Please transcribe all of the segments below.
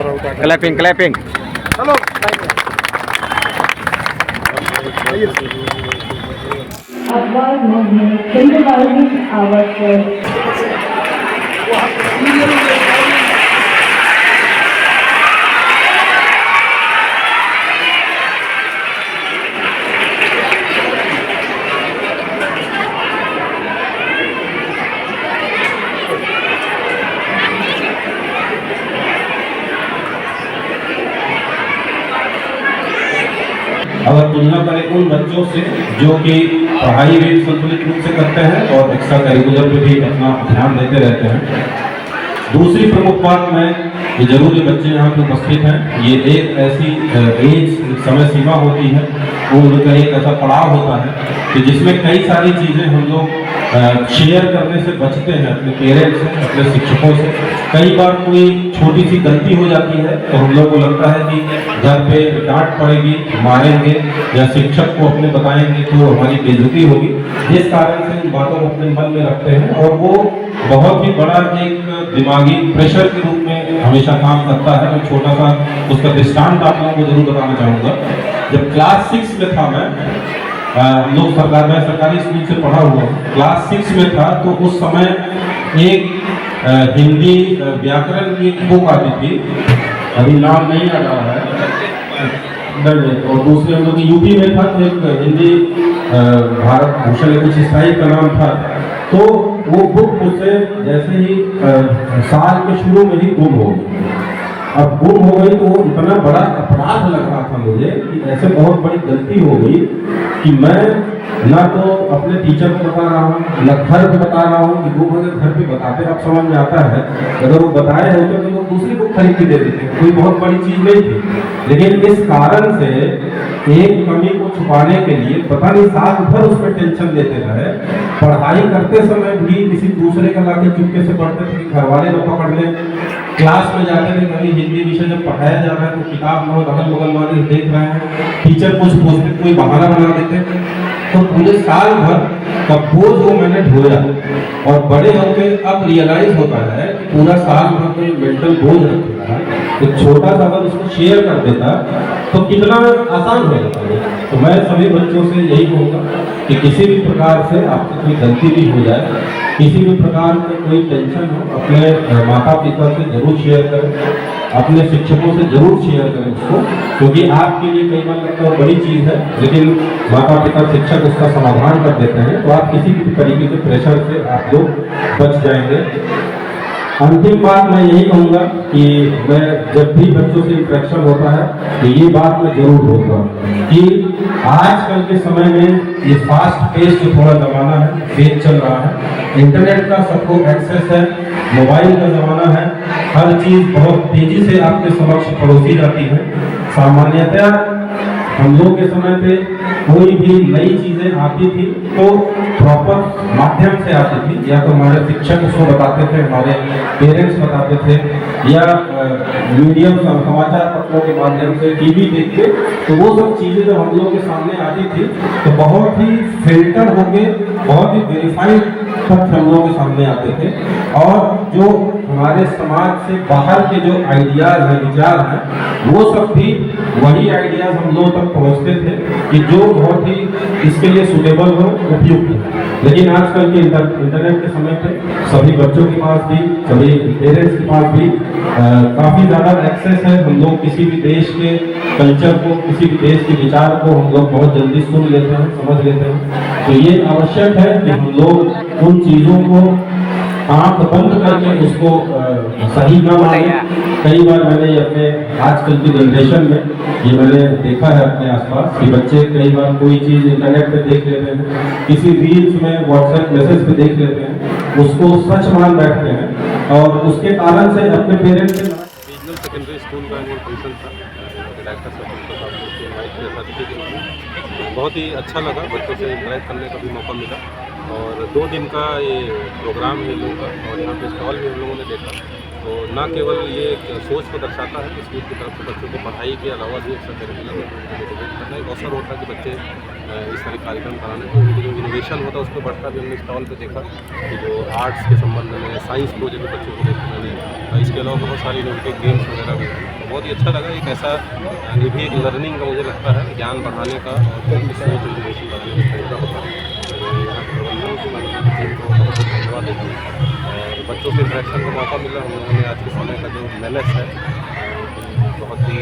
Clapping clapping. चलो Upward movement symbolizing ourselves. अगर तुलना करें उन बच्चों से जो कि पढ़ाई भी संतुलित रूप से करते हैं और एक्स्ट्रा करिकुलर पे भी अपना ध्यान देते रहते हैं। दूसरी प्रमुख बात मैं ये जरूरी बच्चे यहाँ पे उपस्थित हैं, ये एक ऐसी एज समय सीमा होती है, वो उनका एक ऐसा पड़ाव होता है कि जिसमें कई सारी चीज़ें हम लोग शेयर करने से बचते हैं अपने पेरेंट्स से, अपने शिक्षकों से। कई बार कोई छोटी सी गलती हो जाती है तो हम लोग को लगता है कि घर पे डांट पड़ेगी, मारेंगे या शिक्षक को अपने बताएंगे तो हमारी बेइज्जती होगी, जिस कारण से इन बातों को अपने मन में रखते हैं और वो बहुत ही बड़ा एक दिमागी प्रेशर के रूप में हमेशा काम करता है। मैं छोटा सा उसका दृष्टांत आप लोगों को जरूर बताना चाहूँगा। जब क्लास 6 में था मैं लोग सरकारी स्कूल से पढ़ा हुआ हूँ, क्लास 6 में था तो उस समय एक हिंदी व्याकरण की एक बुक आती थी, अभी नाम नहीं आ रहा है, और दूसरे हम लोग यूपी में था तो एक हिंदी भारत भूषण कुछ इस टाइप का नाम था। तो वो बुक मुझसे जैसे ही साल के शुरू में ही गुम हो गई। अब गुम हो गई तो वो इतना बड़ा अपराध लग रहा था मुझे कि ऐसे बहुत बड़ी गलती हो गई कि मैं ना तो अपने टीचर को बता रहा हूँ, न घर पे बता रहा हूँ कि गुम हो गए। घर पे बताते अब समझ में आता है, अगर वो बताए होते तो लोग दूसरी बुक खरीद के दे देते, कोई बहुत बड़ी चीज नहीं थी। लेकिन इस कारण से एक कमी को छुपाने के लिए पता नहीं साल भर उस पर टेंशन लेते रहे। पढ़ाई करते समय भी किसी दूसरे का लाके चुपके से पढ़ते थे, घर वाले न पकड़ लें। क्लास में जाते थे, कभी हिंदी विषय जब पढ़ाया जा रहा है तो किताब में अगल बगल वाले देख रहे हैं, टीचर कुछ पूछते, कोई बहाना बना देते। तो पूरे साल भर का बोझ वो मैंने ढोया और बड़े होकर अब रियलाइज होता है कि पूरा साल भर कोई मेंटल बोझ रखता है तो छोटा सा अगर उसको शेयर कर देता तो कितना आसान हो जाता है। तो मैं सभी बच्चों से यही कहूँगा कि किसी भी प्रकार से आपसे कोई गलती भी हो जाए, किसी भी प्रकार का कोई टेंशन हो, अपने माता पिता से जरूर शेयर करें, अपने शिक्षकों से जरूर शेयर करें उसको, क्योंकि आपके लिए कई बार लगता है बड़ी चीज़ है लेकिन माता पिता शिक्षक उसका समाधान कर देते हैं, तो आप किसी भी तरीके के प्रेशर से आप लोग बच जाएंगे। अंतिम बात मैं यही कहूँगा कि मैं जब भी बच्चों से इंटरेक्शन होता है तो ये बात मैं जरूर बोलता हूँ कि आजकल के समय में ये फास्ट पेस जो थोड़ा ज़माना है, तेज चल रहा है, इंटरनेट का सबको एक्सेस है, मोबाइल का ज़माना है, हर चीज़ बहुत तेज़ी से आपके समक्ष परोसी जाती है। सामान्यतः हम लोग के समय पे कोई भी नई चीज़ें आती थी तो प्रॉपर माध्यम से आती थी, या तो हमारे शिक्षक उसको बताते थे, हमारे पेरेंट्स बताते थे, या मीडियम समाचार पत्रों के माध्यम से, टीवी देख के। तो वो सब चीज़ें जब हम लोग के सामने आती थी तो बहुत ही फिल्टर होके, बहुत ही वेरीफाइड तथ्य हम लोग के सामने आते थे, और जो हमारे समाज से बाहर के जो आइडियाज हैं, विचार हैं, वो सब भी वही आइडियाज हम लोग तक पहुंचते थे कि जो बहुत ही इसके लिए सुटेबल हो, उपयुक्त हो। लेकिन आजकल के इंटरनेट के समय पे सभी बच्चों के पास भी, सभी पेरेंट्स के पास भी काफ़ी ज़्यादा एक्सेस है। हम लोग किसी भी देश के कल्चर को, किसी भी देश के विचार को हम लोग बहुत जल्दी सुन लेते हैं, समझ लेते हैं। तो ये आवश्यक है कि हम लोग उन चीज़ों को आंख बंद करके उसको सही ना माने। कई बार मैंने अपने आजकल की जनरेशन में ये मैंने देखा है अपने आसपास कि बच्चे कई बार कोई चीज़ इंटरनेट पे देख लेते हैं, किसी रील्स में, व्हाट्सएप मैसेज पे देख लेते हैं, उसको सच मान बैठते हैं और उसके कारण से अपने पेरेंट्स से। रीजनल सेकेंडरी स्कूल का एनुअल फंक्शन था, डायरेक्टर साहब को इनवाइट किया था अतिथि के रूप में। बहुत ही अच्छा लगा, बच्चों से इंटरेक्ट करने का भी मौका मिला और 2 दिन का ये प्रोग्राम है लोगों का, और यहाँ पे स्टॉल भी हम लोगों ने देखा। तो तो ना केवल ये एक सोच को दर्शाता है कि स्कूल की तरफ से बच्चों को पढ़ाई के अलावा भी एक्स्ट्रा करिकुलर करना एक अवसर होता है कि बच्चे इस तरह कार्यक्रम कराने तो उनकी जो इनोवेशन होता है उसको बढ़ता भी हमने स्टॉल पे देखा कि जो आर्ट्स के संबंध में साइंस प्रोजेक्ट बच्चों को देखने मैंने, इसके अलावा बहुत सारी इनोवेटिव गेम्स वगैरह भी तो बहुत ही अच्छा लगा। एक ऐसा ये भी एक लर्निंग का मुझे लगता है ज्ञान बढ़ाने का और सोच इनोवेशन बढ़ाने का तरीका होता है। तो यहाँ के प्रबंधन को मैं बहुत बहुत धन्यवाद देता हूँ और बच्चों से इंटरेक्शन का मौका मिला। हम लोगों ने आज के समय का जो मेनेस है बहुत ही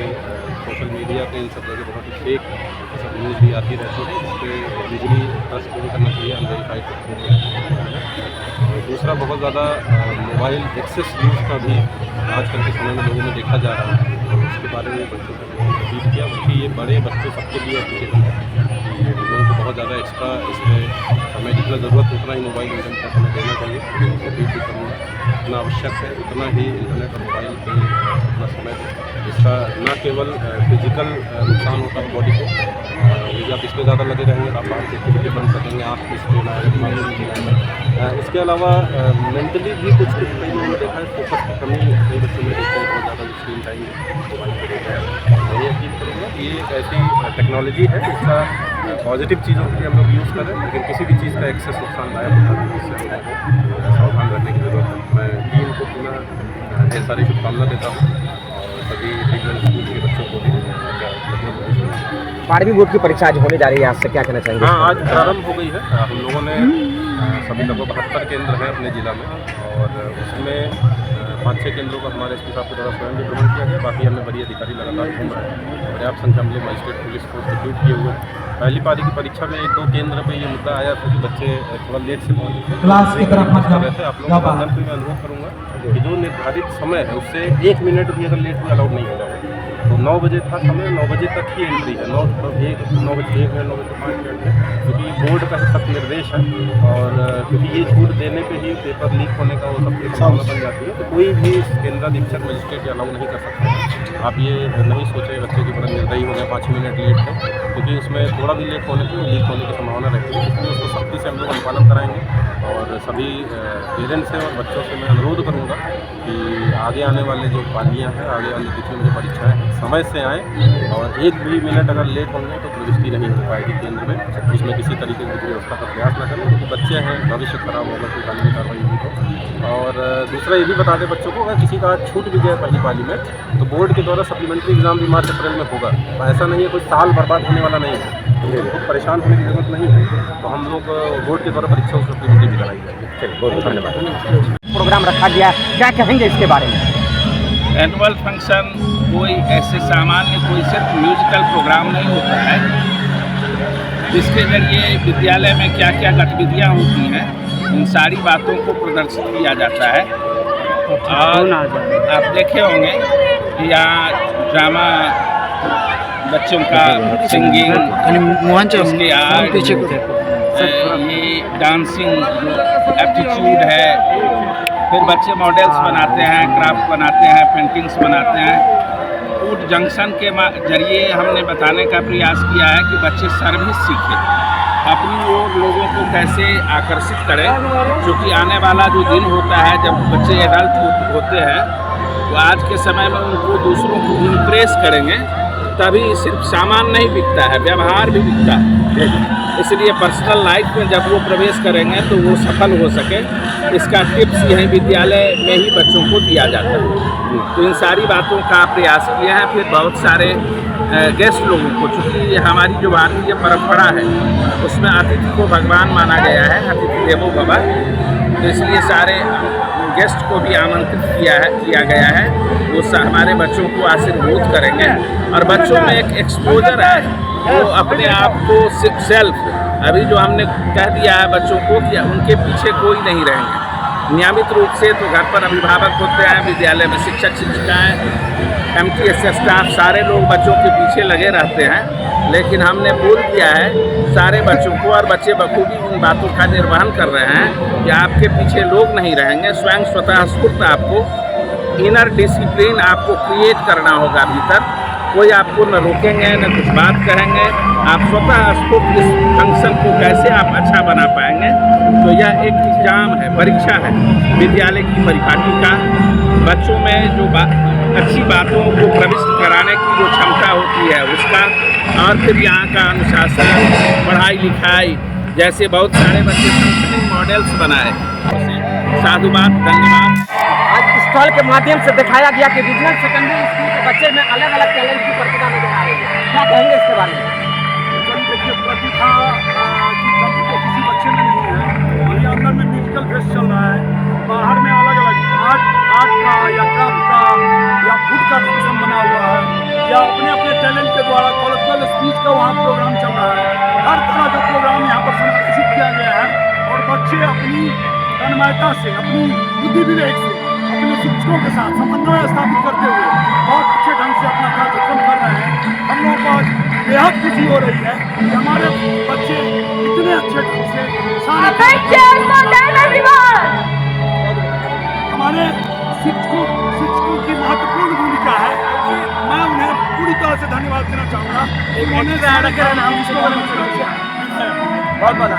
सोशल मीडिया पे इन सब जगह बहुत ही फेक सब न्यूज़ भी आती रहती है, इस पर यूजली ट्रस्ट नहीं करना चाहिए, अनवेरीफाइड। दूसरा बहुत ज़्यादा मोबाइल एक्सेस यूज़ का भी आजकल के समय में लोगों में देखा जा रहा है, तो उसके बारे में बच्चों से अपील किया। बल्कि ये बड़े बच्चे सबके लिए एप्लीकेशन है, लोगों को बहुत ज़्यादा एक्स्ट्रा इसमें समय जितना ज़रूरत उतना ही मोबाइल इंटरनेट का समय देना चाहिए। अपील भी करूँगा जितना आवश्यक है उतना ही इंटरनेट और मोबाइल पर अपना समय दें। इसका न केवल फिजिकल नुकसान होता है बॉडी को, यदि आप इसमें ज़्यादा लगे रहेंगे आप बाहर एक्टिविटी बन सकेंगे, आँख में स्ट्रेन आएगा। इसके अलावा मेंटली भी कुछ कई लोगों ने देखा है फोकस की कमी कई बच्चों में देखते हैं, बहुत ज़्यादा स्क्रीन टाइम मोबाइल पर रहता है। मैं ये अपील करूँगा कि ये एक ऐसी टेक्नोलॉजी है जिसका पॉजिटिव चीज़ों के लिए हम लोग यूज़ करें, लेकिन किसी भी चीज़ का एक्सेस नुकसानदायक होता है, इससे लोगों को सावधान रहने की ज़रूरत है। मैं टीम को पुनः ढेर सारी शुभकामना देता हूँ और सभी रीजनल स्कूल के बच्चों को भी 12वीं बोर्ड की परीक्षा आज होने जा रही है, आज से क्या कहना चाहेंगे? हाँ, आज प्रारंभ हो गई है। हम लोगों ने सभी लगभग 72 केंद्र हैं अपने ज़िला में और उसमें 5-6 केंद्रों का हमारे एसपी साहब के द्वारा स्वयं भी भ्रमण किया गया। बाकी हमने बड़ी अधिकारी लगातार घूम रहे हैं, पर्याप्त संख्या में लोग मजिस्ट्रेट पुलिस को रिक्रूट किए हुए। पहली पारी की परीक्षा में 1-2 केंद्र पे ये मुद्दा आया था कि बच्चे थोड़ा लेट से पहुँचे क्लास की तरफ आप लोगों को मैं अनुरोध करूँगा कि जो निर्धारित समय है उससे 1 मिनट भी अगर लेट भी अलाउड नहीं होगा। तो 9 बजे था समय, 9 बजे तक ही एंट्री है, 9 बजे 1 मिनट, 9 बजे 5 मिनट है, क्योंकि बोर्ड का सख्त निर्देश है और क्योंकि ये छूट देने पे ही पेपर लीक होने का वो सबकी संभावना बन जाती है। तो कोई भी केंद्राधीक्षक मजिस्ट्रेट अलाउ नहीं कर सकते। आप ये नहीं सोचें बच्चे की बड़ा निर्दयी हो गया 5 मिनट लेट है, क्योंकि उसमें थोड़ा भी लेट होने पर लीक होने की संभावना रहती है। इसलिए उसको सख्ती से हम लोग अनुपालन कराएंगे और सभी पेरेंट्स से और बच्चों से मैं अनुरोध करूँगा कि आगे आने वाले जो पालियाँ हैं, आगे वाली तिथियों में जो परीक्षाएँ हैं, समय से आएँ और 1 भी मिनट अगर लेट होंगे तो प्रविष्टि नहीं हो पाएगी केंद्र में। उसमें किसी तरीके की व्यवस्था का प्रयास न करें, क्योंकि बच्चे हैं, भविष्य खराब होगा कोई कानूनी कार्रवाई हुई तो। और दूसरा ये भी बता दें बच्चों को, अगर किसी का छूट भी गया पहली पाली में तो बोर्ड के द्वारा सप्लीमेंट्री एग्जाम भी मार्च अप्रैल में होगा। तो ऐसा नहीं है कोई साल बर्बाद होने वाला नहीं है, तो खुद परेशान होने की जरूरत नहीं है। तो हम लोग बोर्ड के द्वारा परीक्षा सप्लीमेंट्री भी कराई जाएगी। बहुत धन्यवाद। प्रोग्राम रखा गया, क्या कहेंगे इसके बारे में? एनुअल फंक्शन कोई ऐसे सामान्य कोई सिर्फ म्यूजिकल प्रोग्राम नहीं होता है, जिसके जरिए विद्यालय में क्या क्या गतिविधियाँ होती हैं इन सारी बातों को प्रदर्शित किया जाता है। और आप देखे होंगे कि यहाँ ड्रामा, बच्चों का सिंगिंग, उसके आर्ट, ये डांसिंग एप्टीट्यूड है, फिर बच्चे मॉडल्स बनाते हैं, क्राफ्ट बनाते हैं, पेंटिंग्स बनाते हैं। फूड जंक्शन के जरिए हमने बताने का प्रयास किया है कि बच्चे सर्विस सीखें, अपनी ओर लोगों को कैसे आकर्षित करें, क्योंकि आने वाला जो दिन होता है जब बच्चे एडल्ट होते हैं तो आज के समय में उनको दूसरों को इम्प्रेस करेंगे, तभी सिर्फ सामान नहीं बिकता है, व्यवहार भी बिकता है। इसलिए पर्सनल लाइफ में जब वो प्रवेश करेंगे तो वो सफल हो सके, इसका टिप्स यही विद्यालय में ही बच्चों को दिया जाता है। तो इन सारी बातों का प्रयास किया है। फिर बहुत सारे गेस्ट लोगों को, चूँकि हमारी जो भारतीय परंपरा है उसमें अतिथि को भगवान माना गया है, अतिथि देवो भव, तो इसलिए सारे गेस्ट को भी आमंत्रित किया गया है। वो हमारे बच्चों को आशीर्वाद करेंगे और बच्चों में एक एक्सपोजर है, वो अपने आप को सेल्फ, अभी जो हमने कह दिया है बच्चों को कि उनके पीछे कोई नहीं रहेंगे। नियमित रूप से तो घर पर अभिभावक होते हैं, विद्यालय में शिक्षक शिक्षिकाएँ, MTS स्टाफ, सारे लोग बच्चों के पीछे लगे रहते हैं, लेकिन हमने बोल दिया है सारे बच्चों को और बच्चे बखूबी उन बातों का निर्वहन कर रहे हैं कि आपके पीछे लोग नहीं रहेंगे। स्वयं स्वतः स्फूर्त आपको इनर डिसिप्लिन आपको क्रिएट करना होगा भीतर, कोई आपको न रोकेंगे न कुछ बात कहेंगे। आप स्वतः स्फूर्त इस फंक्शन को कैसे आप अच्छा बना पाएंगे। तो यह एक एग्जाम है, परीक्षा है विद्यालय की परिपाटी का। बच्चों में जो अच्छी बातों को प्रविष्ट कराने की जो क्षमता होती है उसका, और फिर यहाँ का अनुशासन, पढ़ाई लिखाई, जैसे बहुत सारे बच्चे फंक्शनिंग मॉडल्स बनाए। साधुवाद, धन्यवाद। आज स्टॉल के माध्यम से दिखाया गया कि रीजनल सेकेंडरी स्कूल के बच्चे में अलग अलग टैलेंट की प्रतिभा नजर आ रही है। क्या कहेंगे इसके बारे में? देखिए, प्रतिभा की कमी तो किसी बच्चे में नहीं है। वही अंदर में म्यूजिकल फेस्ट चल रहा है, बाहर में अलग अलग आर्ट का या क्राफ्ट का या फूड का फंक्शन बना हुआ है, या अपने अपने टैलेंट के द्वारा कॉलेक्चुअल स्पीच का वहाँ प्रोग्राम चल रहा है। हर तरह का प्रोग्राम यहाँ पर संरक्षित किया गया है और बच्चे अपनी तन्मयता से, अपनी बुद्धि विवेक से, अपने शिक्षकों के साथ समन्वय स्थापित करते हुए बहुत अच्छे ढंग से अपना कार्यक्रम कर रहे हैं। हम लोगों को आज बेहद खुशी हो रही है कि हमारे बच्चे इतने अच्छे ढंग से हमारे शिक्षकों की महत्वपूर्ण भूमिका है। मैं उन्हें पूरी तरह से धन्यवाद देना चाहूँगा। बहुत बहुत